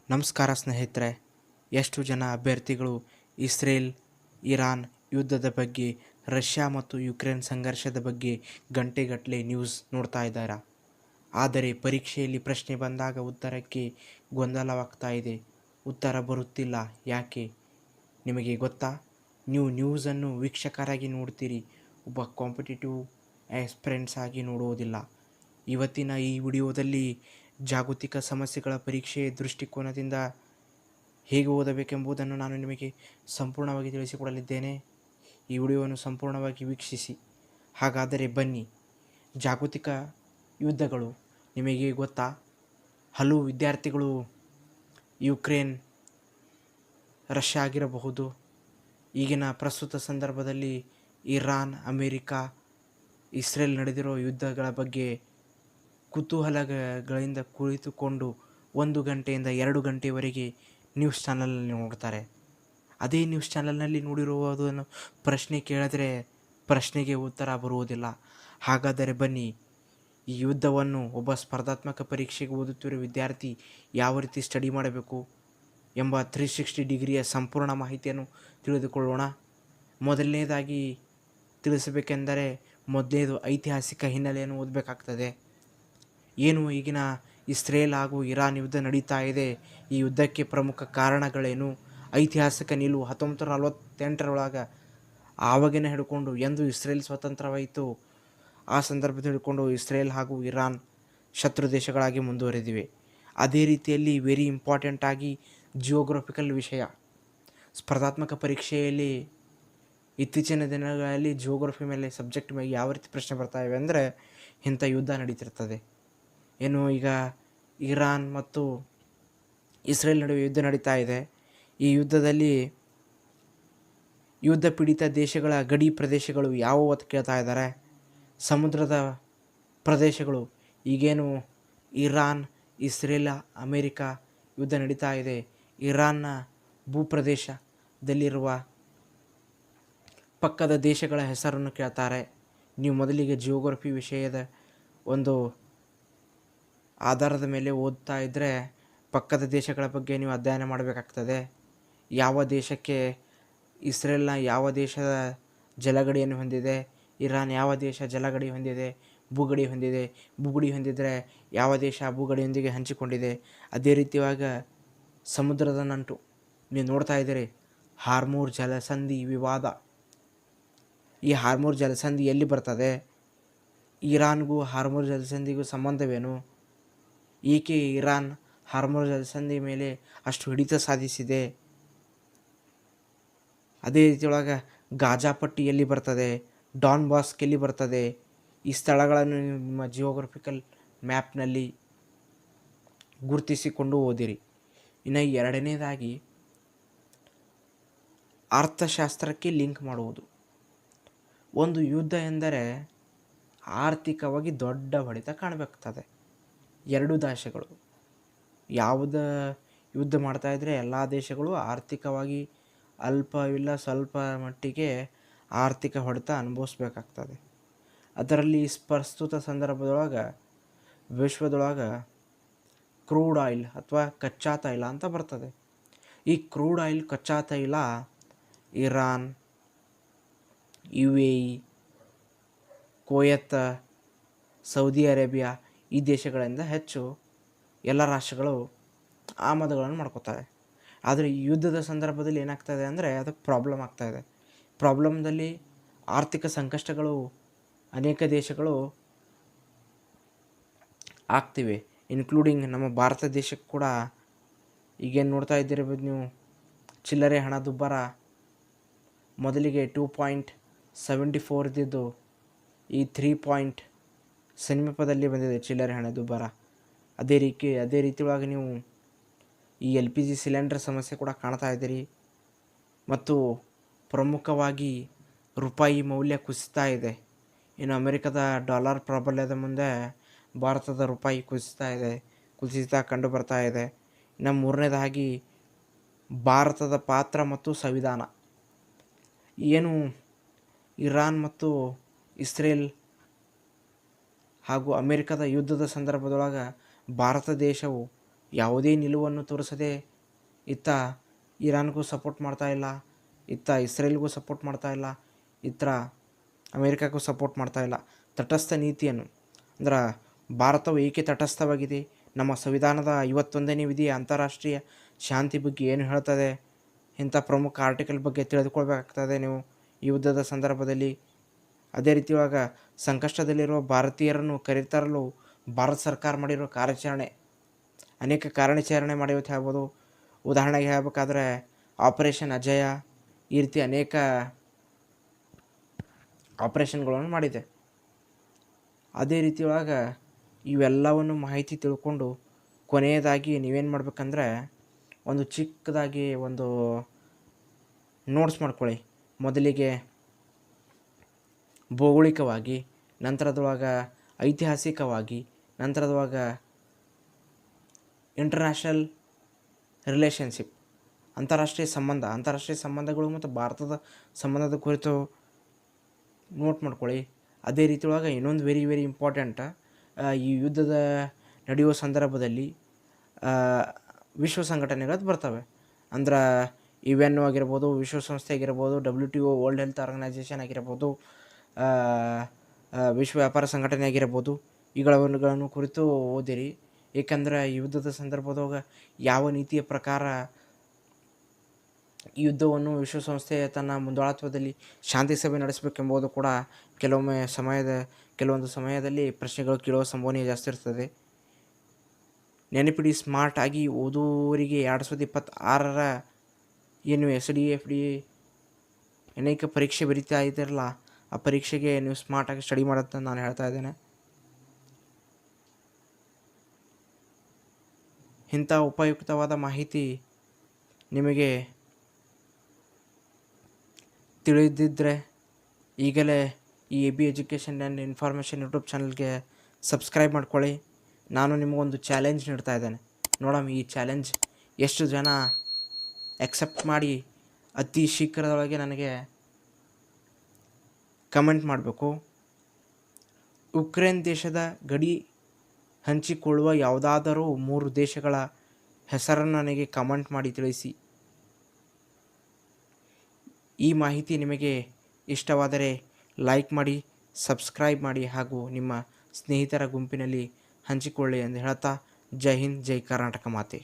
ನಮಸ್ಕಾರ ಸ್ನೇಹಿತರೆ. ಎಷ್ಟು ಜನ ಅಭ್ಯರ್ಥಿಗಳು ಇಸ್ರೇಲ್ ಇರಾನ್ ಯುದ್ಧದ ಬಗ್ಗೆ, ರಷ್ಯಾ ಮತ್ತು ಯುಕ್ರೇನ್ ಸಂಘರ್ಷದ ಬಗ್ಗೆ ಗಂಟೆಗಟ್ಟಲೆ ನ್ಯೂಸ್ ನೋಡ್ತಾ ಇದ್ದಾರಾ? ಆದರೆ ಪರೀಕ್ಷೆಯಲ್ಲಿ ಪ್ರಶ್ನೆ ಬಂದಾಗ ಉತ್ತರಕ್ಕೆ ಗೊಂದಲವಾಗ್ತಾ ಇದೆ. ಉತ್ತರ ಬರುತ್ತಿಲ್ಲ. ಯಾಕೆ ನಿಮಗೆ ಗೊತ್ತಾ? ನೀವು ನ್ಯೂಸನ್ನು ವೀಕ್ಷಕರಾಗಿ ನೋಡ್ತೀರಿ, ಒಬ್ಬ ಕಾಂಪಿಟೇಟಿವ್ ಆಸ್ಪಿರೆಂಟ್ಸ್ ಆಗಿ ನೋಡುವುದಿಲ್ಲ. ಇವತ್ತಿನ ಈ ವಿಡಿಯೋದಲ್ಲಿ ಜಾಗತಿಕ ಸಮಸ್ಯೆಗಳ ಪರೀಕ್ಷೆ ದೃಷ್ಟಿಕೋನದಿಂದ ಹೇಗೆ ಓದಬೇಕೆಂಬುದನ್ನು ನಾನು ನಿಮಗೆ ಸಂಪೂರ್ಣವಾಗಿ ತಿಳಿಸಿಕೊಡಲಿದ್ದೇನೆ. ಈ ವಿಡಿಯೋವನ್ನು ಸಂಪೂರ್ಣವಾಗಿ ವೀಕ್ಷಿಸಿ. ಹಾಗಾದರೆ ಬನ್ನಿ. ಜಾಗತಿಕ ಯುದ್ಧಗಳು ನಿಮಗೆ ಗೊತ್ತಾ? ಹಲವು ವಿದ್ಯಾರ್ಥಿಗಳು ಯುಕ್ರೇನ್, ರಷ್ಯಾ ಆಗಿರಬಹುದು. ಈಗಿನ ಪ್ರಸ್ತುತ ಸಂದರ್ಭದಲ್ಲಿ ಇರಾನ್, ಅಮೇರಿಕಾ, ಇಸ್ರೇಲ್ ನಡೆದಿರೋ ಯುದ್ಧಗಳ ಬಗ್ಗೆ ಕುತೂಹಲಗಳಿಂದ ಕುಳಿತುಕೊಂಡು 1 ಗಂಟೆಯಿಂದ 2 ಗಂಟೆಯವರೆಗೆ ನ್ಯೂಸ್ ಚಾನಲಲ್ಲಿ ನೋಡ್ತಾರೆ. ಅದೇ ನ್ಯೂಸ್ ಚಾನಲ್ನಲ್ಲಿ ನೋಡಿರುವುದನ್ನು ಪ್ರಶ್ನೆ ಕೇಳಿದ್ರೆ ಪ್ರಶ್ನೆಗೆ ಉತ್ತರ ಬರುವುದಿಲ್ಲ. ಹಾಗಾದರೆ ಬನ್ನಿ, ಈ ಯುದ್ಧವನ್ನು ಒಬ್ಬ ಸ್ಪರ್ಧಾತ್ಮಕ ಪರೀಕ್ಷೆಗೆ ಓದುತ್ತಿರುವ ವಿದ್ಯಾರ್ಥಿ ಯಾವ ರೀತಿ ಸ್ಟಡಿ ಮಾಡಬೇಕು ಎಂಬ 360 ಡಿಗ್ರಿಯ ಸಂಪೂರ್ಣ ಮಾಹಿತಿಯನ್ನು ತಿಳಿದುಕೊಳ್ಳೋಣ. ಮೊದಲನೇದಾಗಿ ತಿಳಿಸಬೇಕೆಂದರೆ ಮೊದಲನೇದು ಐತಿಹಾಸಿಕ ಹಿನ್ನೆಲೆಯನ್ನು ಓದಬೇಕಾಗ್ತದೆ. ಏನು ಈಗಿನ ಇಸ್ರೇಲ್ ಹಾಗೂ ಇರಾನ್ ಯುದ್ಧ ನಡೀತಾ ಇದೆ, ಈ ಯುದ್ಧಕ್ಕೆ ಪ್ರಮುಖ ಕಾರಣಗಳೇನು, ಐತಿಹಾಸಿಕ ನಿಲುವು 1948 ಆವಾಗಿನ ಹಿಡ್ಕೊಂಡು ಎಂದು ಇಸ್ರೇಲ್ ಸ್ವತಂತ್ರವಾಯಿತು ಆ ಸಂದರ್ಭದಲ್ಲಿ ಹಿಡ್ಕೊಂಡು ಇಸ್ರೇಲ್ ಹಾಗೂ ಇರಾನ್ ಶತ್ರು ದೇಶಗಳಾಗಿ ಮುಂದುವರೆದಿವೆ. ಅದೇ ರೀತಿಯಲ್ಲಿ ವೆರಿ ಇಂಪಾರ್ಟೆಂಟ್ ಆಗಿ ಜಿಯೋಗ್ರಫಿಕಲ್ ವಿಷಯ, ಸ್ಪರ್ಧಾತ್ಮಕ ಪರೀಕ್ಷೆಯಲ್ಲಿ ಇತ್ತೀಚಿನ ದಿನಗಳಲ್ಲಿ ಜಿಯೋಗ್ರಫಿ ಮೇಲೆ ಸಬ್ಜೆಕ್ಟ್ ಮೇಲೆ ಯಾವ ರೀತಿ ಪ್ರಶ್ನೆ ಬರ್ತಾಯಿವೆ ಅಂದರೆ, ಇಂಥ ಯುದ್ಧ ನಡೀತಿರ್ತದೆ. ಏನು ಈಗ ಇರಾನ್ ಮತ್ತು ಇಸ್ರೇಲ್ ನಡುವೆ ಯುದ್ಧ ನಡೀತಾ ಇದೆ. ಈ ಯುದ್ಧದಲ್ಲಿ ಯುದ್ಧ ಪೀಡಿತ ದೇಶಗಳ ಗಡಿ ಪ್ರದೇಶಗಳು ಯಾವುವು ಅಂತ ಕೇಳ್ತಾ ಇದ್ದಾರೆ. ಸಮುದ್ರದ ಪ್ರದೇಶಗಳು, ಈಗೇನು ಇರಾನ್, ಇಸ್ರೇಲ್, ಅಮೇರಿಕಾ ಯುದ್ಧ ನಡೀತಾ ಇದೆ, ಇರಾನ್ನ ಭೂಪ್ರದೇಶದಲ್ಲಿರುವ ಪಕ್ಕದ ದೇಶಗಳ ಹೆಸರನ್ನು ಕೇಳ್ತಾರೆ. ನೀವು ಮೊದಲಿಗೆ ಜಿಯೋಗ್ರಫಿ ವಿಷಯದ ಒಂದು ಆಧಾರದ ಮೇಲೆ ಓದ್ತಾ ಇದ್ದರೆ ಪಕ್ಕದ ದೇಶಗಳ ಬಗ್ಗೆ ನೀವು ಅಧ್ಯಯನ ಮಾಡಬೇಕಾಗ್ತದೆ. ಯಾವ ದೇಶಕ್ಕೆ ಇಸ್ರೇಲ್ನ ಯಾವ ದೇಶದ ಜಲಗಡಿಯನ್ನು ಹೊಂದಿದೆ, ಇರಾನ್ ಯಾವ ದೇಶ ಜಲಗಡಿ ಹೊಂದಿದೆ, ಭೂಗಡಿ ಹೊಂದಿದೆ, ಭೂಗಡಿ ಹೊಂದಿದರೆ ಯಾವ ದೇಶ ಭೂಗಡಿಯೊಂದಿಗೆ ಹಂಚಿಕೊಂಡಿದೆ. ಅದೇ ರೀತಿಯಾಗ ಸಮುದ್ರದ ನಂಟು ನೀವು ನೋಡ್ತಾ ಇದ್ದೀರಿ. ಹಾರ್ಮೂರ್ ಜಲಸಂಧಿ ವಿವಾದ, ಈ ಹಾರ್ಮೂರ್ ಜಲಸಂಧಿ ಎಲ್ಲಿ ಬರ್ತದೆ, ಇರಾನ್ಗೂ ಹಾರ್ಮೂರ್ ಜಲಸಂಧಿಗೂ ಸಂಬಂಧವೇನು, ಏಕೆ ಇರಾನ್ ಹಾರ್ಮೂರ್ ಜಲಸಂಧಿ ಮೇಲೆ ಅಷ್ಟು ಹಿಡಿತ ಸಾಧಿಸಿದೆ, ಅದೇ ರೀತಿಯೊಳಗೆ ಗಾಜಾ ಪಟ್ಟಿ ಎಲ್ಲಿ ಬರ್ತದೆ, ಡಾನ್ ಬಾಸ್ಕ್ ಎಲ್ಲಿ ಬರ್ತದೆ, ಈ ಸ್ಥಳಗಳನ್ನು ನಿಮ್ಮ ಜಿಯೋಗ್ರಫಿಕಲ್ ಮ್ಯಾಪ್ನಲ್ಲಿ ಗುರುತಿಸಿಕೊಂಡು ಓದಿರಿ. ಇನ್ನು ಎರಡನೇದಾಗಿ ಅರ್ಥಶಾಸ್ತ್ರಕ್ಕೆ ಲಿಂಕ್ ಮಾಡುವುದು. ಒಂದು ಯುದ್ಧ ಎಂದರೆ ಆರ್ಥಿಕವಾಗಿ ದೊಡ್ಡ ಹೊಡೆತ ಕಾಣಬೇಕಾಗ್ತದೆ. ಎರಡು ದೇಶಗಳು ಯಾವುದೇ ಯುದ್ಧ ಮಾಡ್ತಾಯಿದ್ರೆ ಎಲ್ಲ ದೇಶಗಳು ಆರ್ಥಿಕವಾಗಿ ಅಲ್ಪವಿಲ್ಲ ಸ್ವಲ್ಪ ಮಟ್ಟಿಗೆ ಆರ್ಥಿಕ ಹೊಡೆತ ಅನುಭವಿಸ್ಬೇಕಾಗ್ತದೆ. ಅದರಲ್ಲಿ ಪ್ರಸ್ತುತ ಸಂದರ್ಭದೊಳಗೆ ವಿಶ್ವದೊಳಗೆ ಕ್ರೂಡ್ ಆಯಿಲ್ ಅಥವಾ ಕಚ್ಚಾ ತೈಲ ಅಂತ ಬರ್ತದೆ. ಈ ಕ್ರೂಡ್ ಆಯಿಲ್, ಕಚ್ಚಾ ತೈಲ Iran, UAE, Kuwait, Saudi Arabia ಈ ದೇಶಗಳಿಂದ ಹೆಚ್ಚು ಎಲ್ಲ ರಾಷ್ಟ್ರಗಳು ಆಮದುಗಳನ್ನು ಮಾಡ್ಕೋತಾರೆ. ಆದರೆ ಈ ಯುದ್ಧದ ಸಂದರ್ಭದಲ್ಲಿ ಏನಾಗ್ತಾಯಿದೆ ಅಂದರೆ ಅದಕ್ಕೆ ಪ್ರಾಬ್ಲಮ್ ಆಗ್ತಾಯಿದೆ. ಪ್ರಾಬ್ಲಮ್ದಲ್ಲಿ ಆರ್ಥಿಕ ಸಂಕಷ್ಟಗಳು ಅನೇಕ ದೇಶಗಳು ಆಗ್ತಿವೆ, ಇನ್ಕ್ಲೂಡಿಂಗ್ ನಮ್ಮ ಭಾರತ ದೇಶಕ್ಕೆ ಕೂಡ. ಈಗೇನು ನೋಡ್ತಾ ಇದ್ದಿರ್ಬೋದು ನೀವು, ಚಿಲ್ಲರೆ ಹಣದುಬ್ಬರ ಮೊದಲಿಗೆ 2.74 ಇದ್ದಿದ್ದು ಈ 3 ಸಮೀಪದಲ್ಲಿ ಬಂದಿದೆ ಚಿಲ್ಲರೆ ಹಣದುಬ್ಬರ. ಅದೇ ರೀತಿಯೊಳಗೆ ನೀವು ಈ LPG ಸಿಲಿಂಡರ್ ಸಮಸ್ಯೆ ಕೂಡ ಕಾಣ್ತಾ ಇದ್ದೀರಿ. ಮತ್ತು ಪ್ರಮುಖವಾಗಿ ರೂಪಾಯಿ ಮೌಲ್ಯ ಕುಸಿತಾ ಇದೆ. ಇನ್ನು ಅಮೆರಿಕದ ಡಾಲರ್ ಪ್ರಾಬಲ್ಯದ ಮುಂದೆ ಭಾರತದ ರೂಪಾಯಿ ಕುಸಿತ ಕಂಡು ಬರ್ತಾ ಇದೆ. ಇನ್ನು ಮೂರನೇದಾಗಿ ಭಾರತದ ಪಾತ್ರ ಮತ್ತು ಸಂವಿಧಾನ. ಏನು ಇರಾನ್ ಮತ್ತು ಇಸ್ರೇಲ್ ಹಾಗೂ ಅಮೇರಿಕದ ಯುದ್ಧದ ಸಂದರ್ಭದೊಳಗೆ ಭಾರತ ದೇಶವು ಯಾವುದೇ ನಿಲುವನ್ನು ತೋರಿಸದೆ ಇತ್ತ ಇರಾನ್ಗೂ ಸಪೋರ್ಟ್ ಮಾಡ್ತಾ ಇಲ್ಲ, ಇತ್ತ ಇಸ್ರೇಲ್ಗೂ ಸಪೋರ್ಟ್ ಮಾಡ್ತಾ ಇಲ್ಲ, ಇತ್ತ ಅಮೇರಿಕಕ್ಕೂ ಸಪೋರ್ಟ್ ಮಾಡ್ತಾ ಇಲ್ಲ. ತಟಸ್ಥ ನೀತಿಯನ್ನು ಅಂದ್ರೆ ಭಾರತವು ಏಕೆ ತಟಸ್ಥವಾಗಿದೆ, ನಮ್ಮ ಸಂವಿಧಾನದ 51ನೇ ವಿಧಿ ಅಂತಾರಾಷ್ಟ್ರೀಯ ಶಾಂತಿ ಬಗ್ಗೆ ಏನು ಹೇಳ್ತದೆ, ಇಂಥ ಪ್ರಮುಖ ಆರ್ಟಿಕಲ್ ಬಗ್ಗೆ ತಿಳಿದುಕೊಳ್ಬೇಕಾಗ್ತದೆ ನೀವು ಈ ಯುದ್ಧದ ಸಂದರ್ಭದಲ್ಲಿ. ಅದೇ ರೀತಿ ಇವಾಗ ಸಂಕಷ್ಟದಲ್ಲಿರುವ ಭಾರತೀಯರನ್ನು ಕರೆತರಲು ಭಾರತ ಸರ್ಕಾರ ಮಾಡಿರೋ ಕಾರ್ಯಾಚರಣೆ, ಅನೇಕ ಕಾರ್ಯಾಚರಣೆ ಮಾಡಿವತ್ತು ಹೇಳ್ಬೋದು. ಉದಾಹರಣೆಗೆ ಹೇಳಬೇಕಾದ್ರೆ ಆಪರೇಷನ್ ಅಜಯ, ಈ ರೀತಿ ಅನೇಕ ಆಪರೇಷನ್ಗಳನ್ನು ಮಾಡಿದೆ. ಅದೇ ರೀತಿ ಒಳಗೆ ಇವೆಲ್ಲವನ್ನು ಮಾಹಿತಿ ತಿಳ್ಕೊಂಡು ಕೊನೆಯದಾಗಿ ನೀವೇನು ಮಾಡ್ಬೇಕಂದ್ರೆ ಒಂದು ಚಿಕ್ಕದಾಗಿ ಒಂದು ನೋಟ್ಸ್ ಮಾಡ್ಕೊಳ್ಳಿ. ಮೊದಲಿಗೆ ಭೌಗೋಳಿಕವಾಗಿ, ನಂತರದೊಳಗೆ ಐತಿಹಾಸಿಕವಾಗಿ, ನಂತರದೊಳಗೆ ಇಂಟರ್ನ್ಯಾಷನಲ್ ರಿಲೇಷನ್ಶಿಪ್, ಅಂತಾರಾಷ್ಟ್ರೀಯ ಸಂಬಂಧಗಳು ಮತ್ತು ಭಾರತದ ಸಂಬಂಧದ ಕುರಿತು ನೋಟ್ ಮಾಡ್ಕೊಳ್ಳಿ. ಅದೇ ರೀತಿ ಒಳಗೆ ಇನ್ನೊಂದು ವೆರಿ ಇಂಪಾರ್ಟೆಂಟ್, ಈ ಯುದ್ಧದ ನಡೆಯುವ ಸಂದರ್ಭದಲ್ಲಿ ವಿಶ್ವ ಸಂಘಟನೆಗಳು ಬರ್ತವೆ. ಅಂದ್ರೆ UN ಆಗಿರ್ಬೋದು, ವಿಶ್ವಸಂಸ್ಥೆ ಆಗಿರ್ಬೋದು, WTO ವರ್ಲ್ಡ್ ಹೆಲ್ತ್ ಆರ್ಗನೈಜೇಷನ್ ಆಗಿರ್ಬೋದು, ವಿಶ್ವ ವ್ಯಾಪಾರ ಸಂಘಟನೆ ಆಗಿರ್ಬೋದು, ಇವುಗಳನ್ನು ಕುರಿತು ಓದಿರಿ. ಏಕೆಂದ್ರೆ ಈ ಯುದ್ಧದ ಸಂದರ್ಭದಾಗ ಯಾವ ನೀತಿಯ ಪ್ರಕಾರ ಈ ಯುದ್ಧವನ್ನು ವಿಶ್ವಸಂಸ್ಥೆ ತನ್ನ ಮುಂದಾಳತ್ವದಲ್ಲಿ ಶಾಂತಿ ಸಭೆ ನಡೆಸಬೇಕೆಂಬುದು ಕೂಡ ಕೆಲವೊಂದು ಸಮಯದಲ್ಲಿ ಪ್ರಶ್ನೆಗಳು ಕೇಳುವ ಸಂಭವನೀಯ ಜಾಸ್ತಿ ಇರ್ತದೆ. ನೆನಪಿಡಿ, ಸ್ಮಾರ್ಟ್ ಆಗಿ ಓದುವವರಿಗೆ 2026ರ ಏನು SDA ಅನೇಕ ಪರೀಕ್ಷೆ ಬರೀತಾ ಇದ್ದೀರಲ್ಲ, ಆ ಪರೀಕ್ಷೆಗೆ ನೀವು ಸ್ಮಾರ್ಟಾಗಿ ಸ್ಟಡಿ ಮಾಡೋಂತ ನಾನು ಹೇಳ್ತಾ ಇದ್ದೇನೆ. ಇಂಥ ಉಪಯುಕ್ತವಾದ ಮಾಹಿತಿ ನಿಮಗೆ ತಿಳಿದಿದ್ದರೆ ಈಗಲೇ ಈ AB education and information YouTube ಚಾನಲ್ಗೆ ಸಬ್ಸ್ಕ್ರೈಬ್ ಮಾಡ್ಕೊಳ್ಳಿ. ನಾನು ನಿಮಗೊಂದು ಚಾಲೆಂಜ್ ನೀಡ್ತಾ ಇದ್ದೇನೆ. ನೋಡೋಣ ಈ ಚಾಲೆಂಜ್ ಎಷ್ಟು ಜನ ಎಕ್ಸೆಪ್ಟ್ ಮಾಡಿ ಅತಿ ಶೀಘ್ರದೊಳಗೆ ನನಗೆ ಕಮೆಂಟ್ ಮಾಡಬೇಕು. ಉಕ್ರೇನ್ ದೇಶದ ಗಡಿ ಹಂಚಿಕೊಳ್ಳುವ ಯಾವುದಾದರೂ 3 ದೇಶಗಳ ಹೆಸರನ್ನು ನನಗೆ ಕಮೆಂಟ್ ಮಾಡಿ ತಿಳಿಸಿ. ಈ ಮಾಹಿತಿ ನಿಮಗೆ ಇಷ್ಟವಾದರೆ ಲೈಕ್ ಮಾಡಿ, ಸಬ್ಸ್ಕ್ರೈಬ್ ಮಾಡಿ ಹಾಗೂ ನಿಮ್ಮ ಸ್ನೇಹಿತರ ಗುಂಪಿನಲ್ಲಿ ಹಂಚಿಕೊಳ್ಳಿ ಎಂದು ಹೇಳ್ತಾ, ಜೈ ಹಿಂದ್, ಜೈ ಕರ್ನಾಟಕ ಮಾತೆ.